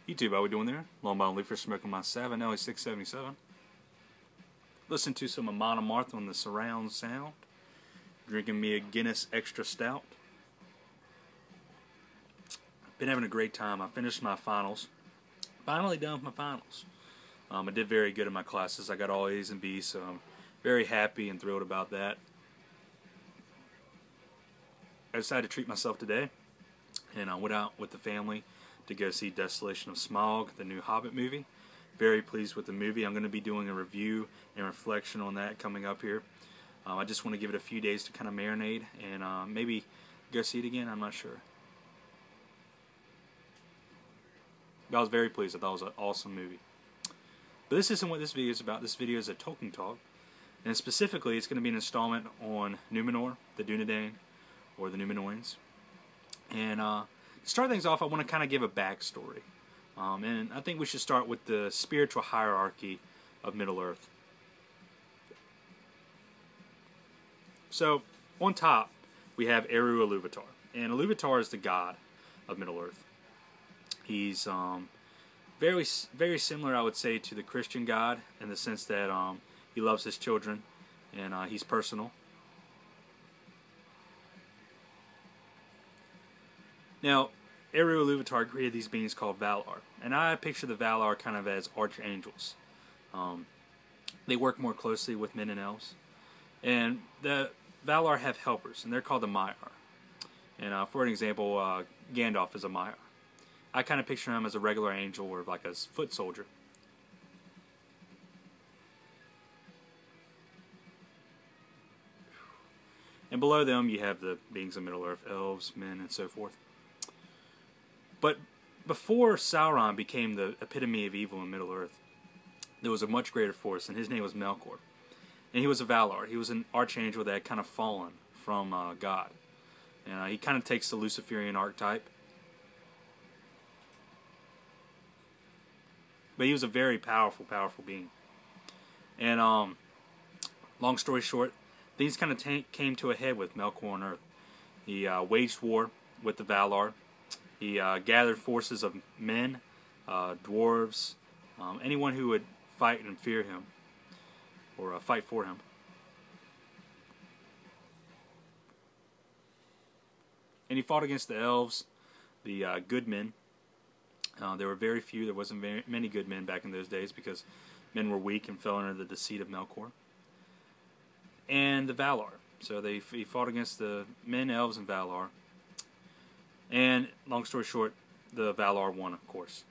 YouTube, how we doing there? Long Bottom Leafer smoking my 7, LA 677. Listen to some Amon Amarth on the surround sound. Drinking me a Guinness Extra Stout. Been having a great time. I finished my finals. Finally done with my finals. I did very good in my classes. I got all A's and B's, so I'm very happy and thrilled about that. I decided to treat myself today, and I went out with the family to go see Desolation of Smaug, the new Hobbit movie. Very pleased with the movie. I'm going to be doing a review and reflection on that coming up here. I just want to give it a few days to kind of marinate and maybe go see it again. I'm not sure. But I was very pleased. I thought it was an awesome movie. But this isn't what this video is about. This video is a Tolkien talk. And specifically, it's going to be an installment on Numenor, the Dunedain, or the Numenoians. And to start things off, I want to kind of give a backstory. And I think we should start with the spiritual hierarchy of Middle-earth. So, on top, we have Eru Iluvatar. And Iluvatar is the god of Middle-earth. He's very similar, I would say, to the Christian God in the sense that he loves his children and he's personal. Now, Eru Iluvatar created these beings called Valar, and I picture the Valar kind of as archangels. They work more closely with men and elves, and the Valar have helpers, and they're called the Maiar. And for an example, Gandalf is a Maiar. I kind of picture him as a regular angel or like a foot soldier. And below them you have the beings of Middle-earth, elves, men, and so forth. But before Sauron became the epitome of evil in Middle-earth, there was a much greater force, and his name was Melkor. And he was a Valar. He was an archangel that had kind of fallen from God. And he kind of takes the Luciferian archetype. But he was a very powerful being. And long story short, things kind of came to a head with Melkor on Earth. He waged war with the Valar. He gathered forces of men, dwarves, anyone who would fight and fear him, or fight for him. And he fought against the elves, the good men. There were very few. There wasn't very many good men back in those days because men were weak and fell under the deceit of Melkor. And the Valar. So he fought against the men, elves, and Valar. And, long story short, the Valar won, of course.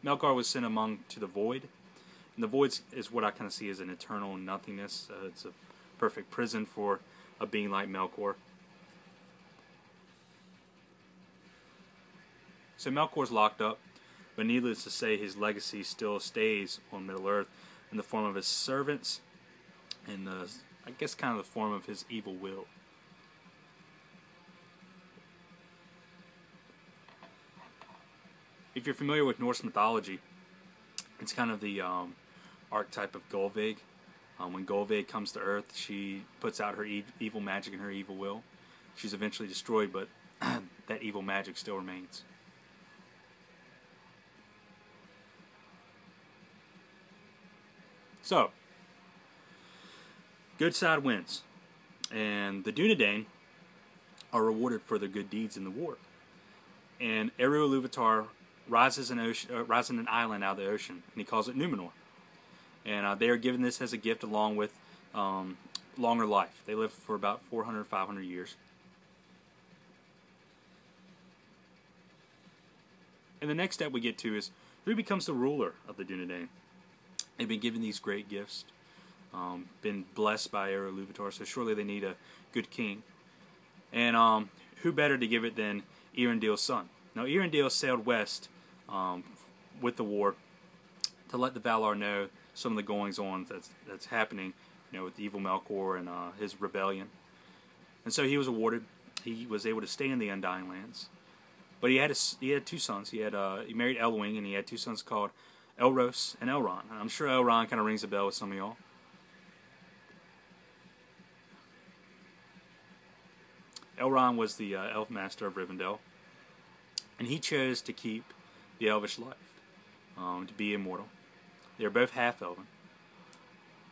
Melkor was sent to the Void. And the Void is what I kind of see as an eternal nothingness. It's a perfect prison for a being like Melkor. So Melkor's locked up, but needless to say, his legacy still stays on Middle-earth in the form of his servants and I guess kind of the form of his evil will. If you're familiar with Norse mythology, it's kind of the archetype of Gullveig. When Gullveig comes to Earth, she puts out her evil magic and her evil will. She's eventually destroyed, but that evil magic still remains. So, good side wins, and the Dunedain are rewarded for their good deeds in the war. And Eru Iluvatar rises an island out of the ocean, and he calls it Numenor. And they are given this as a gift along with longer life. They live for about 400, 500 years. And the next step we get to is who becomes the ruler of the Dunedain. They've been given these great gifts, been blessed by Eru Iluvatar, so surely they need a good king. And who better to give it than Erendil's son? Now, Erendil sailed west with the war to let the Valar know some of the goings-on that's happening, with the evil Melkor and his rebellion. And so he was awarded. He was able to stay in the Undying Lands. But he had two sons. He married Elwing, and he had two sons called Elros and Elrond. I'm sure Elrond kind of rings a bell with some of y'all. Elrond was the elf master of Rivendell, and he chose to keep the elvish life, to be immortal. They were both half-elven.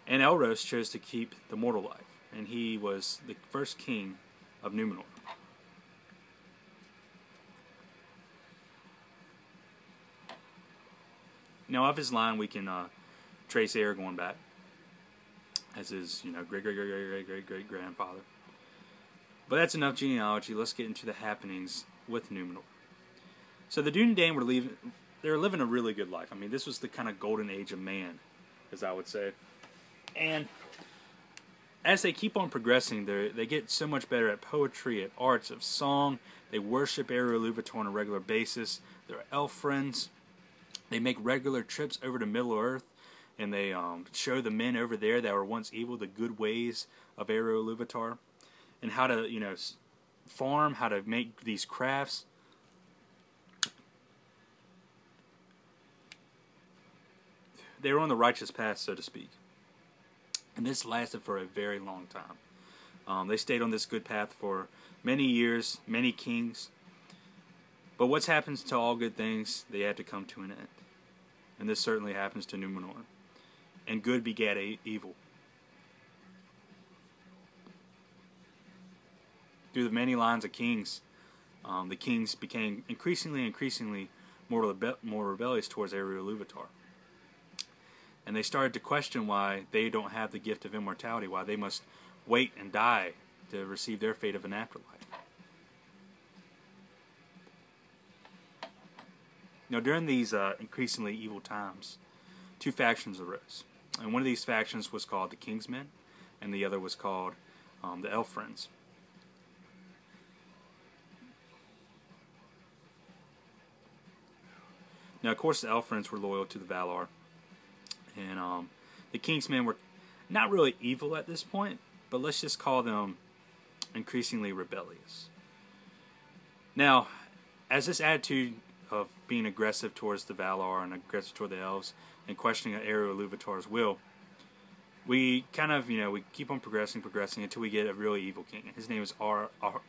And Elros chose to keep the mortal life, and he was the first king of Numenor. Now, of his line, we can trace Aragorn back as his, great grandfather. But that's enough genealogy. Let's get into the happenings with Numenor. So the Dunedain were living a really good life. I mean, this was the kind of golden age of man, as I would say. And as they keep on progressing, they get so much better at poetry, at arts, of song. They worship Eru-Ilúvatar on a regular basis. They're elf friends. They make regular trips over to Middle-earth, and they show the men over there that were once evil the good ways of Eru-Ilúvatar, and how to, farm, how to make these crafts. They were on the righteous path, so to speak. And this lasted for a very long time. They stayed on this good path for many years, many kings. But what happens to all good things, they had to come to an end. And this certainly happens to Numenor. And good begat evil. Through the many lines of kings, the kings became increasingly more rebellious towards Eru-Ilúvatar. And they started to question why they don't have the gift of immortality, why they must wait and die to receive their fate of an afterlife. Now, during these increasingly evil times, two factions arose. And one of these factions was called the King's Men, and the other was called the Elf Friends. Now, of course, the Elf Friends were loyal to the Valar, and the King's Men were not really evil at this point, but let's just call them increasingly rebellious. Now, as this attitude of being aggressive towards the Valar and aggressive toward the elves and questioning Eru-Ilúvatar's will, we kind of, we keep on progressing until we get a really evil king. His name is Ar-Pharazôn.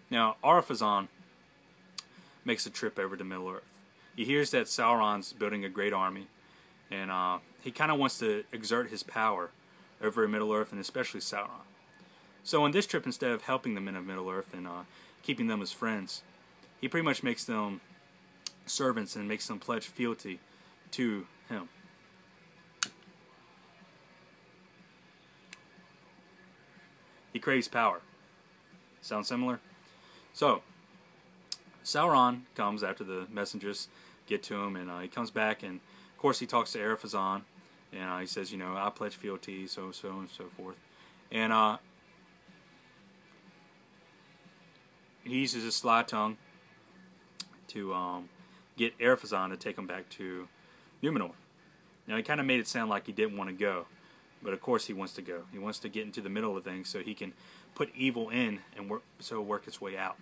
Now, Ar-Pharazôn makes a trip over to Middle-earth. He hears that Sauron's building a great army, and he kind of wants to exert his power over Middle-earth, and especially Sauron. So on this trip, instead of helping the men of Middle-earth and keeping them as friends, he pretty much makes them servants and makes them pledge fealty to him. He craves power. Sound similar? So, Sauron comes after the messengers get to him, and he comes back, and of course he talks to Ar-Pharazôn, and he says, I pledge fealty, so and so forth. And he uses his sly tongue to get Ar-Pharazôn to take him back to Numenor. Now, he kind of made it sound like he didn't want to go, but of course he wants to go. He wants to get into the middle of things so he can put evil in and work its way out.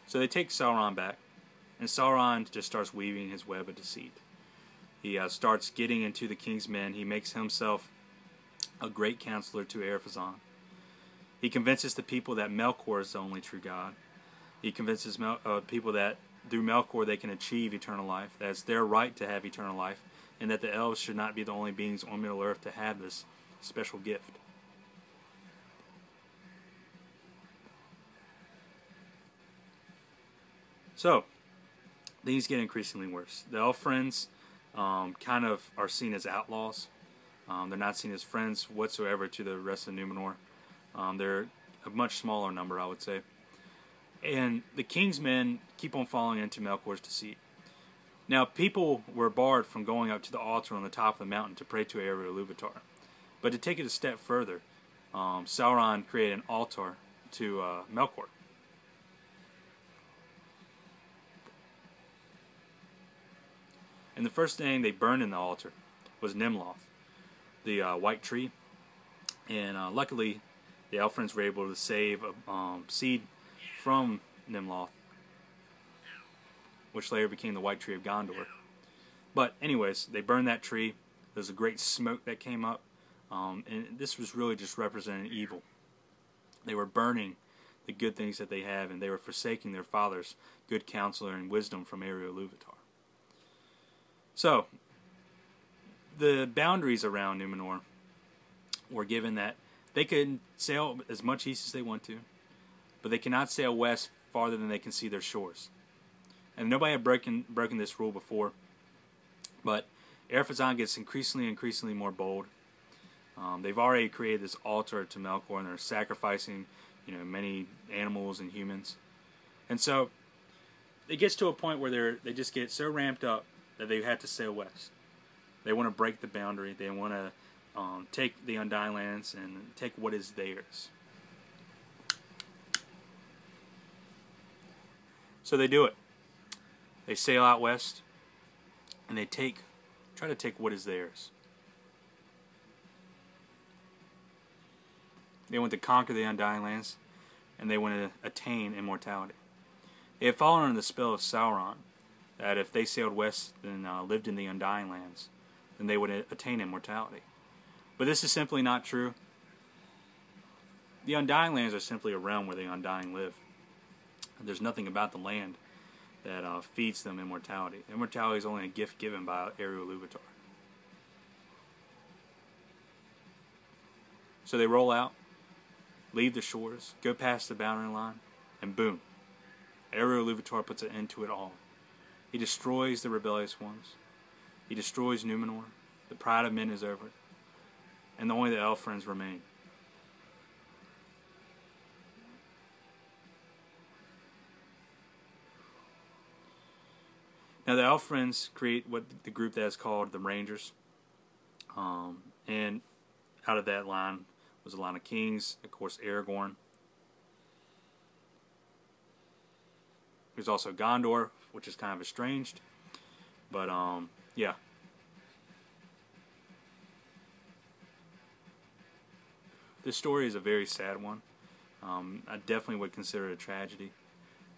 So they take Sauron back, and Sauron just starts weaving his web of deceit. He starts getting into the King's Men. He makes himself a great counselor to Ar-Pharazôn. He convinces the people that Melkor is the only true God. He convinces people that through Melkor they can achieve eternal life, that it's their right to have eternal life, and that the elves should not be the only beings on Middle-earth to have this special gift. So, things get increasingly worse. The elf friends kind of are seen as outlaws. They're not seen as friends whatsoever to the rest of Numenor. They're a much smaller number, I would say. And the King's Men keep on falling into Melkor's deceit. Now, people were barred from going up to the altar on the top of the mountain to pray to Eru-Ilúvatar. But to take it a step further, Sauron created an altar to Melkor. And the first thing they burned in the altar was Nimloth, the white tree. And luckily, the elf friends were able to save a seed from Nimloth which later became the White Tree of Gondor. But anyways, they burned that tree. There's a great smoke that came up, and this was really just representing evil. They were burning the good things that they have, and they were forsaking their father's good counselor and wisdom from Iluvatar. So, the boundaries around Numenor were given that they could sail as much east as they want to, but they cannot sail west farther than they can see their shores. And nobody had broken this rule before, but Erfazan gets increasingly more bold. They've already created this altar to Melkor, and they're sacrificing, many animals and humans. And so it gets to a point where they just get so ramped up that they have to sail west. They want to break the boundary. They want to take the Undying Lands and take what is theirs. So they do it. They sail out west, and they try to take what is theirs. They want to conquer the Undying Lands, and they want to attain immortality. They have fallen under the spell of Sauron, that if they sailed west and lived in the Undying Lands, then they would attain immortality. But this is simply not true. The Undying Lands are simply a realm where the Undying live. There's nothing about the land that feeds them immortality. Immortality is only a gift given by Iluvatar. So they roll out, leave the shores, go past the boundary line, and boom, Iluvatar puts an end to it all. He destroys the rebellious ones. He destroys Numenor. The pride of men is over, and only the elf friends remain. Now the elf friends create what the group that is called the Rangers, and out of that line was a line of kings, of course Aragorn. There's also Gondor, which is kind of estranged, but yeah. This story is a very sad one. I definitely would consider it a tragedy,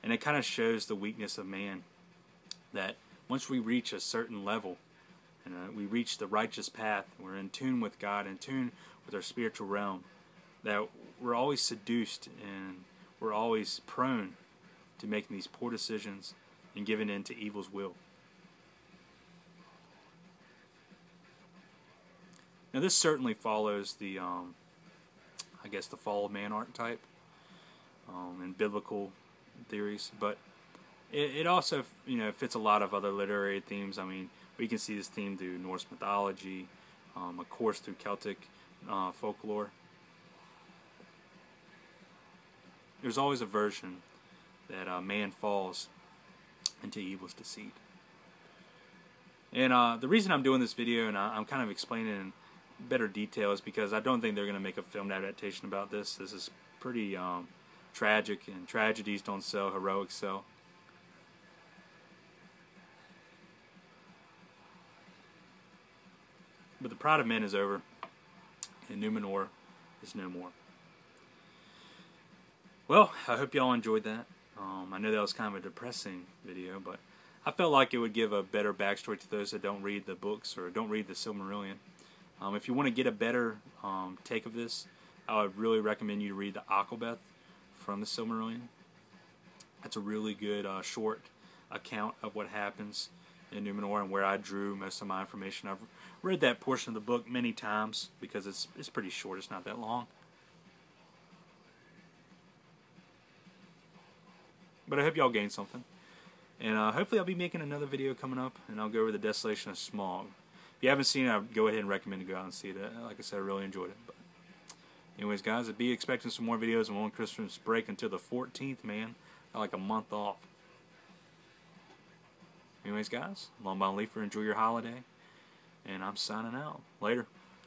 and it kind of shows the weakness of man. That once we reach a certain level, and we reach the righteous path, we're in tune with God, in tune with our spiritual realm, that we're always seduced and we're always prone to making these poor decisions and giving in to evil's will. Now this certainly follows the, I guess, the fall of man archetype in biblical theories, but it also, fits a lot of other literary themes. I mean, we can see this theme through Norse mythology, of course through Celtic folklore. There's always a version that man falls into evil's deceit. And the reason I'm doing this video, and I'm kind of explaining in better detail, is because I don't think they're going to make a film adaptation about this. This is pretty tragic, and tragedies don't sell, heroics sell. But the pride of men is over, and Numenor is no more. Well, I hope y'all enjoyed that. I know that was kind of a depressing video, but I felt like it would give a better backstory to those that don't read the books or don't read the Silmarillion. If you want to get a better take of this, I would really recommend you to read the Akhlbeth from the Silmarillion. That's a really good short account of what happens in Numenor and where I drew most of my information. I've read that portion of the book many times because it's pretty short. It's not that long. But I hope y'all gained something. And hopefully I'll be making another video coming up, and I'll go over the Desolation of Smaug. If you haven't seen it, I'd go ahead and recommend to go out and see it. Like I said, I really enjoyed it. But anyways, guys, I'll be expecting some more videos. I'm on Christmas break until the 14th, man. Got like a month off. Anyways, guys, long bound leafer, enjoy your holiday. And I'm signing out. Later.